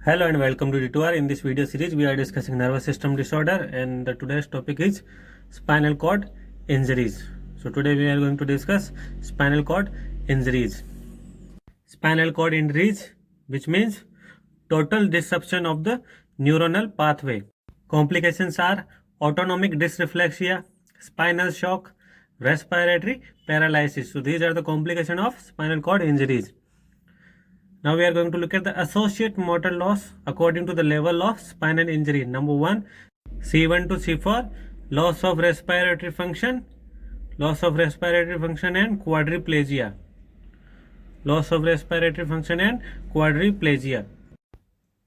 Hello and welcome to D2R. In this video series, we are discussing nervous system disorder, and today's topic is spinal cord injuries. So today we are going to discuss spinal cord injuries. Spinal cord injuries, which means total disruption of the neuronal pathway. Complications are autonomic dysreflexia, spinal shock, respiratory paralysis. So these are the complications of spinal cord injuries. Now we are going to look at the associate motor loss according to the level of spinal injury. Number 1, C1 to C4, loss of respiratory function and quadriplegia. Loss of respiratory function and quadriplegia.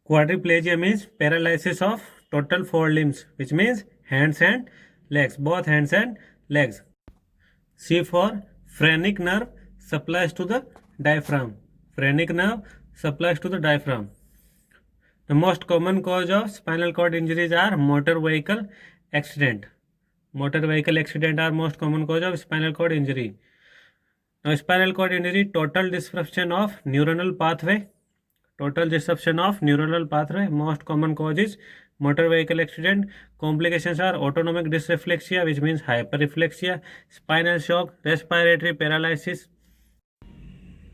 Quadriplegia means paralysis of total 4 limbs, which means hands and legs, both hands and legs. C4, phrenic nerve supplies to the diaphragm. Phrenic nerve supplies to the diaphragm. The most common cause of spinal cord injuries are motor vehicle accident. Motor vehicle accident are most common cause of spinal cord injury. Now, spinal cord injury, total disruption of neuronal pathway. Total disruption of neuronal pathway. Most common cause is motor vehicle accident. Complications are autonomic dysreflexia, which means hyperreflexia, spinal shock, respiratory paralysis.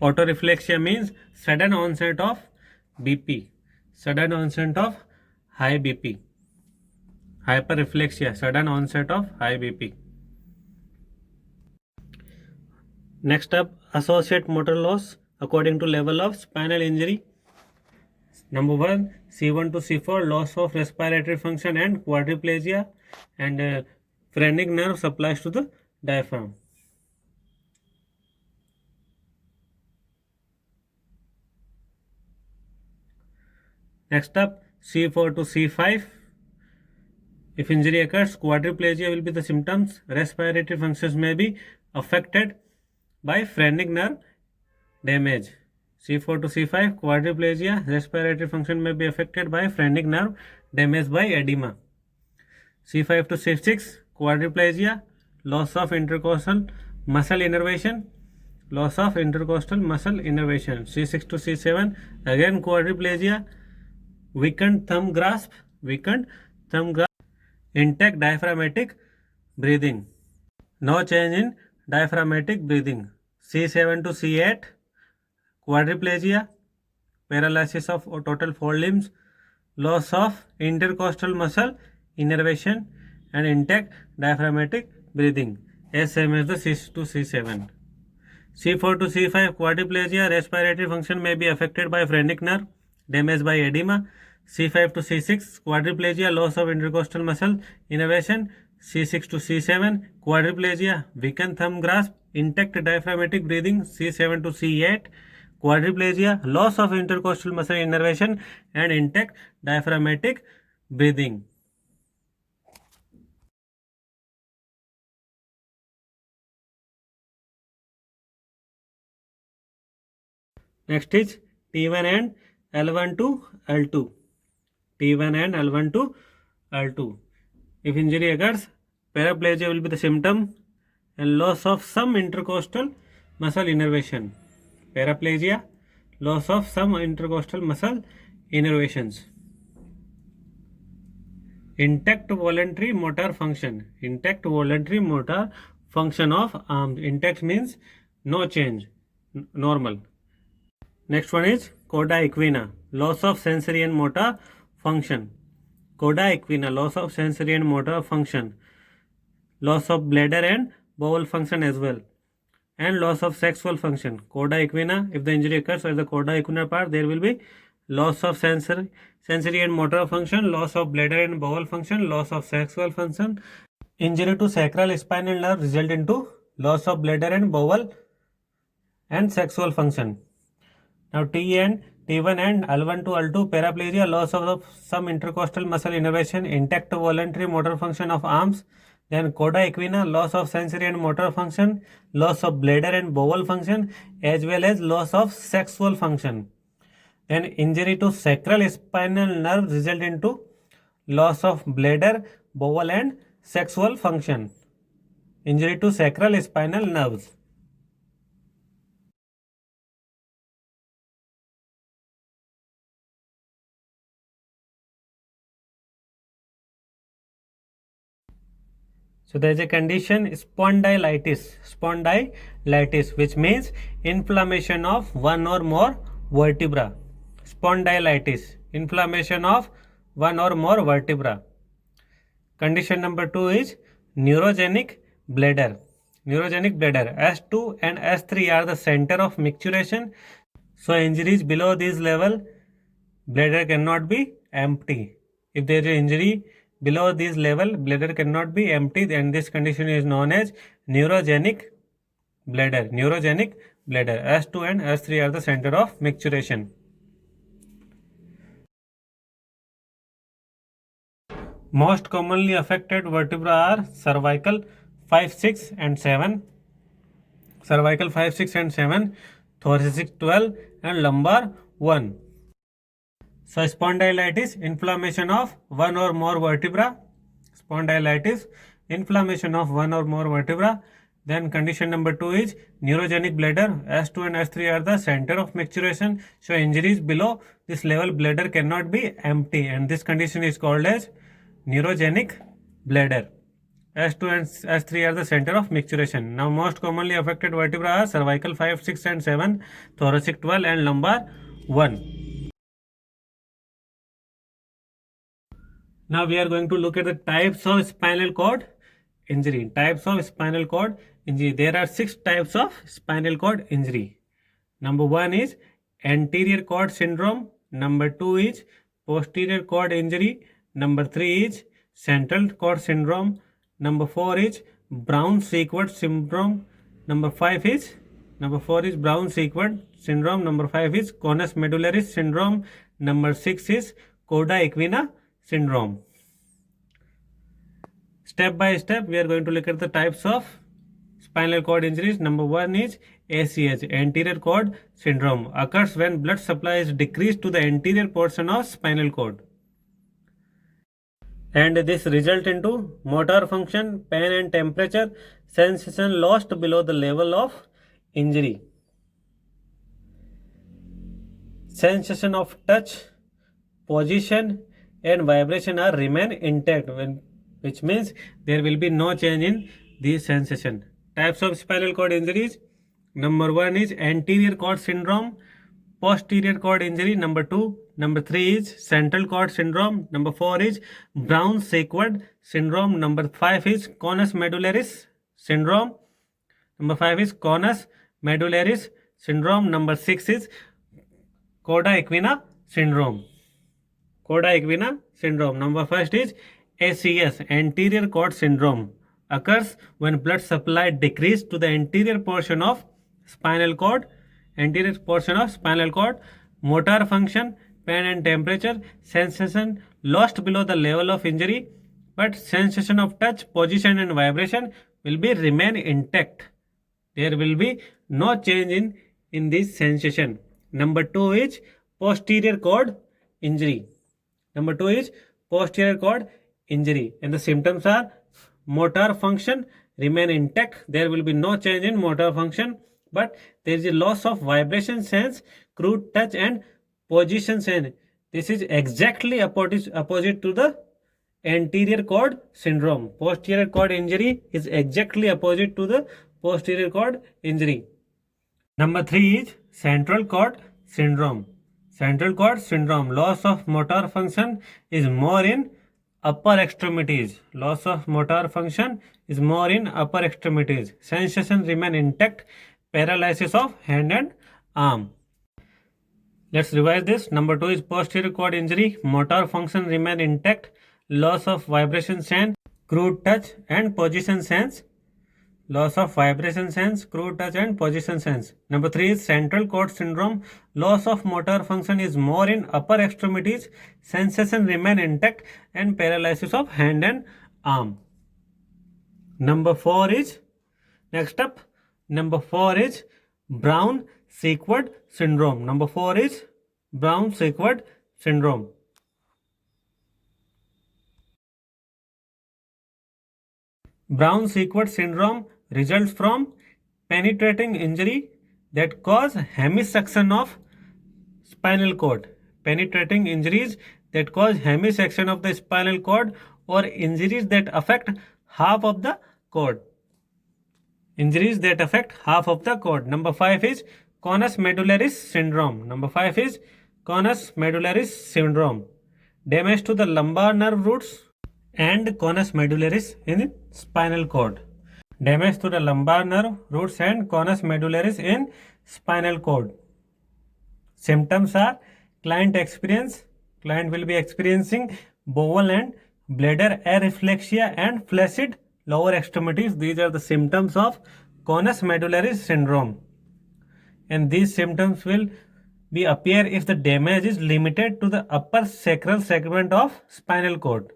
Autoreflexia means sudden onset of BP, sudden onset of high BP. Hyperreflexia, sudden onset of high BP. Next up, associate motor loss according to level of spinal injury. Number 1, C1 to C4, loss of respiratory function and quadriplegia, and phrenic nerve supplies to the diaphragm. Next up, C4 to C5. If injury occurs, quadriplegia will be the symptoms. Respiratory functions may be affected by phrenic nerve damage. C4 to C5, quadriplegia, respiratory function may be affected by phrenic nerve damage by edema. C5 to C6, quadriplegia, loss of intercostal muscle innervation. Loss of intercostal muscle innervation. C6 to C7, again quadriplegia, weakened thumb grasp, intact diaphragmatic breathing, no change in diaphragmatic breathing. C7 to C8, quadriplegia, paralysis of total 4 limbs, loss of intercostal muscle innervation, and intact diaphragmatic breathing, same as the C to C7. C4 to C5, quadriplegia, respiratory function may be affected by phrenic nerve damage by edema. C5 to C6, quadriplegia, loss of intercostal muscle innervation. C6 to C7, quadriplegia, weakened thumb grasp, intact diaphragmatic breathing. C7 to C8, quadriplegia, loss of intercostal muscle innervation and intact diaphragmatic breathing. Next is T1 and L1 to L2. T1 and L1 to L2. If injury occurs, paraplegia will be the symptom and loss of some intercostal muscle innervation. Paraplegia, loss of some intercostal muscle innervations. Intact voluntary motor function. Intact voluntary motor function of arms. Intact means no change, normal. Next one is coda equina, loss of sensory and motor function. Coda equina, loss of sensory and motor function. Loss of bladder and bowel function as well. And loss of sexual function. Coda equina, if the injury occurs at the coda equina part, there will be loss of sensory and motor function, loss of bladder and bowel function, loss of sexual function. Injury to sacral spinal nerve result into loss of bladder and bowel and sexual function. Now T1 and L1 to L2, paraplegia, loss of some intercostal muscle innervation, intact voluntary motor function of arms. Then coda equina, loss of sensory and motor function, loss of bladder and bowel function, as well as loss of sexual function. Then injury to sacral spinal nerve result into loss of bladder, bowel and sexual function. Injury to sacral spinal nerves. So there is a condition spondylitis, which means inflammation of one or more vertebra. Spondylitis, inflammation of one or more vertebra. Condition number 2 is neurogenic bladder. Neurogenic bladder. S2 and S3 are the center of micturition. So injuries below this level, bladder cannot be empty. If there is an injury below this level, bladder cannot be empty, and this condition is known as neurogenic bladder. Neurogenic bladder. S2 and S3 are the center of micturition. Most commonly affected vertebrae are cervical 5, 6 and 7. Cervical 5, 6 and 7, thoracic 12 and lumbar 1. So spondylitis, inflammation of one or more vertebra. Spondylitis, inflammation of one or more vertebra. Then condition number 2 is neurogenic bladder. S2 and S3 are the center of micturition. So injuries below this level, bladder cannot be empty, and this condition is called as neurogenic bladder. S2 and S3 are the center of micturition. Now most commonly affected vertebra are cervical 5, 6 and 7, thoracic 12 and lumbar 1. Now we are going to look at the types of spinal cord injury. Types of spinal cord injury. There are 6 types of spinal cord injury. Number 1 is anterior cord syndrome. Number 2 is posterior cord injury. Number 3 is central cord syndrome. Number 4 is Brown-Sequard syndrome. Number 4 is Brown-Sequard syndrome. Number 5 is conus medullaris syndrome. Number 6 is Coda-Equina syndrome. Step by step, we are going to look at the types of spinal cord injuries. Number 1 is ACS, anterior cord syndrome. Occurs when blood supply is decreased to the anterior portion of spinal cord, and this result into motor function, pain and temperature, sensation lost below the level of injury. Sensation of touch, position and vibration are remain intact, which means there will be no change in the sensation. Types of spinal cord injuries. Number 1 is anterior cord syndrome, posterior cord injury. Number 2. Number 3 is central cord syndrome. Number 4 is Brown-Sequard syndrome. Number 5 is conus medullaris syndrome. Number 5 is conus medullaris syndrome. Number 6 is Coda-Equina syndrome. Coda-Equina syndrome. Number 1 is ACS, anterior cord syndrome. Occurs when blood supply decreased to the anterior portion of spinal cord. Anterior portion of spinal cord. Motor function, pain and temperature, sensation lost below the level of injury, but sensation of touch, position and vibration will be remain intact. There will be no change in this sensation. Number 2 is posterior cord injury. Number 2 is posterior cord injury, and the symptoms are motor function remain intact. There will be no change in motor function, but there is a loss of vibration sense, crude touch and position sense. This is exactly opposite to the anterior cord syndrome. Posterior cord injury is exactly opposite to the posterior cord injury. Number 3 is central cord syndrome. Central cord syndrome. Loss of motor function is more in upper extremities. Loss of motor function is more in upper extremities. Sensation remain intact. Paralysis of hand and arm. Let's revise this. Number 2 is posterior cord injury. Motor function remain intact. Loss of vibration sense, crude touch and position sense. Loss of vibration sense, crude touch and position sense. Number 3 is central cord syndrome. Loss of motor function is more in upper extremities. Sensation remain intact and paralysis of hand and arm. Number 4 is, next up, number 4 is Brown-Sequard syndrome. Number 4 is Brown-Sequard syndrome. Brown-Sequard syndrome results from penetrating injury that cause hemisection of spinal cord. Penetrating injuries that cause hemisection of the spinal cord, or injuries that affect half of the cord. Injuries that affect half of the cord. Number 5 is conus medullaris syndrome. Number 5 is conus medullaris syndrome. Damage to the lumbar nerve roots and conus medullaris in spinal cord. Damage to the lumbar nerve roots and conus medullaris in spinal cord. Symptoms are client will be experiencing bowel and bladder areflexia and flaccid lower extremities. These are the symptoms of conus medullaris syndrome, and these symptoms will be appear if the damage is limited to the upper sacral segment of spinal cord.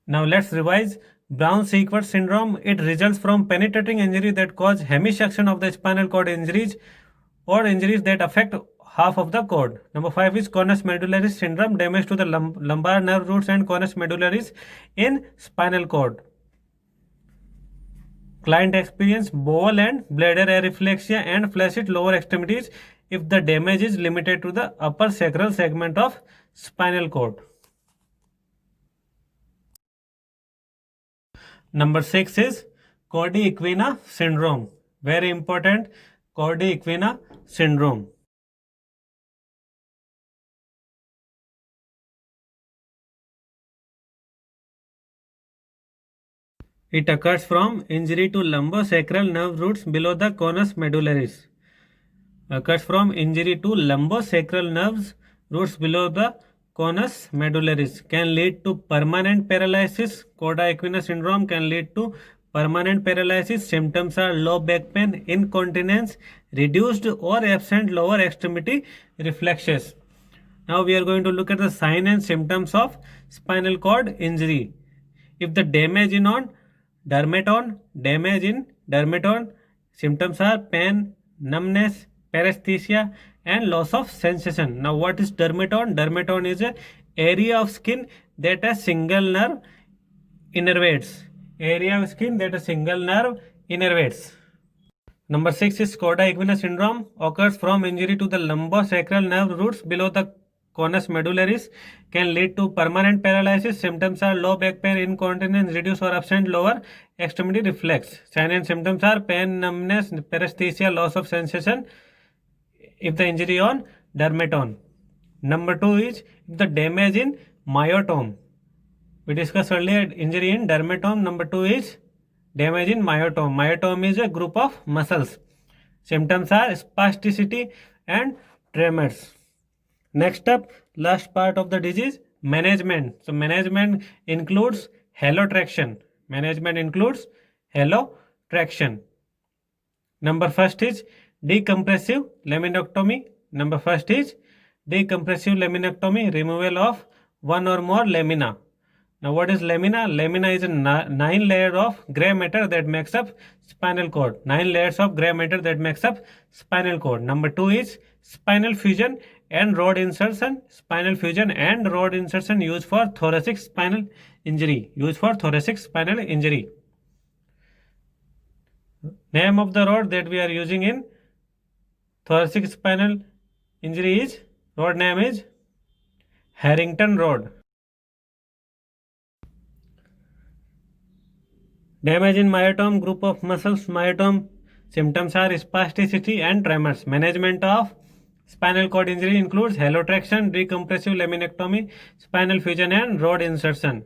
Now let's revise. Brown-Sequard syndrome. It results from penetrating injury that cause hemisection of the spinal cord injuries or injuries that affect half of the cord. Number 5 is conus medullaris syndrome. Damage to the lumbar nerve roots and conus medullaris in spinal cord. Client experience bowel and bladder areflexia and flaccid lower extremities if the damage is limited to the upper sacral segment of spinal cord. Number 6 is Cordy Equina syndrome. Very important, Cordy Equina syndrome. It occurs from injury to lumbosacral nerve roots below the conus medullaris. Occurs from injury to lumbosacral nerves roots below the conus medullaris. Can lead to permanent paralysis. Cordy Equina syndrome can lead to permanent paralysis. Symptoms are low back pain, incontinence, reduced or absent lower extremity reflexes. Now we are going to look at the sign and symptoms of spinal cord injury. If the damage is on damage in dermaton, symptoms are pain, numbness, paresthesia and loss of sensation. Now what is dermaton? Dermaton is an area of skin that a single nerve innervates. Area of skin that a single nerve innervates. Number 6 is Cordy Equina syndrome. Occurs from injury to the lumbosacral nerve roots below the conus medullaris. Can lead to permanent paralysis. Symptoms are low back pain, incontinence, reduced or absent lower extremity reflex. Sign and symptoms are pain, numbness, paresthesia, loss of sensation if the injury on dermaton. Number 2 is if the damage in myotome. We discussed earlier injury in dermatome. Number 2 is damage in myotome. Myotome is a group of muscles. Symptoms are spasticity and tremors. Next up, last part of the disease, management. So management includes halotraction. Management includes halotraction. Number first is decompressive laminectomy. Number first is decompressive laminectomy, removal of one or more lamina. Now what is lamina? Lamina is a 9 layer of gray matter that makes up spinal cord. 9 layers of gray matter that makes up spinal cord. Number 2 is spinal fusion and rod insertion. Spinal fusion and rod insertion used for thoracic spinal injury. Used for thoracic spinal injury. Name of the rod that we are using in thoracic spinal injury is, rod name is Harrington rod. Damage in myotome, group of muscles, myotome. Symptoms are spasticity and tremors. Management of spinal cord injury includes halotraction, decompressive laminectomy, spinal fusion and rod insertion.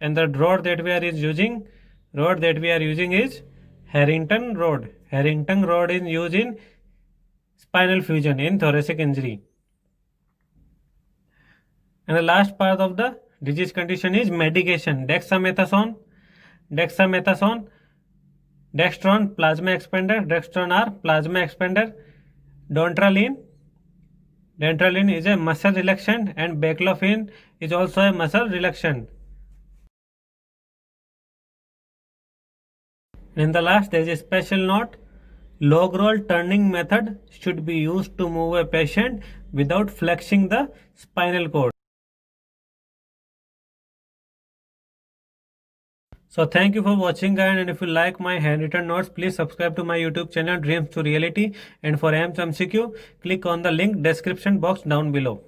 And the rod that we are using is Harrington rod. Harrington rod is used in spinal fusion in thoracic injury. And the last part of the disease condition is medication. Dexamethasone, dextron, plasma expander, dextron are plasma expander. Dantrolene is a muscle relaxant and baclofen is also a muscle relaxant. In the last, there is a special note. Log roll turning method should be used to move a patient without flexing the spinal cord. So thank you for watching, guys, and if you like my handwritten notes, please subscribe to my YouTube channel Dreams to Reality, and for AIIMS MCQ, click on the link description box down below.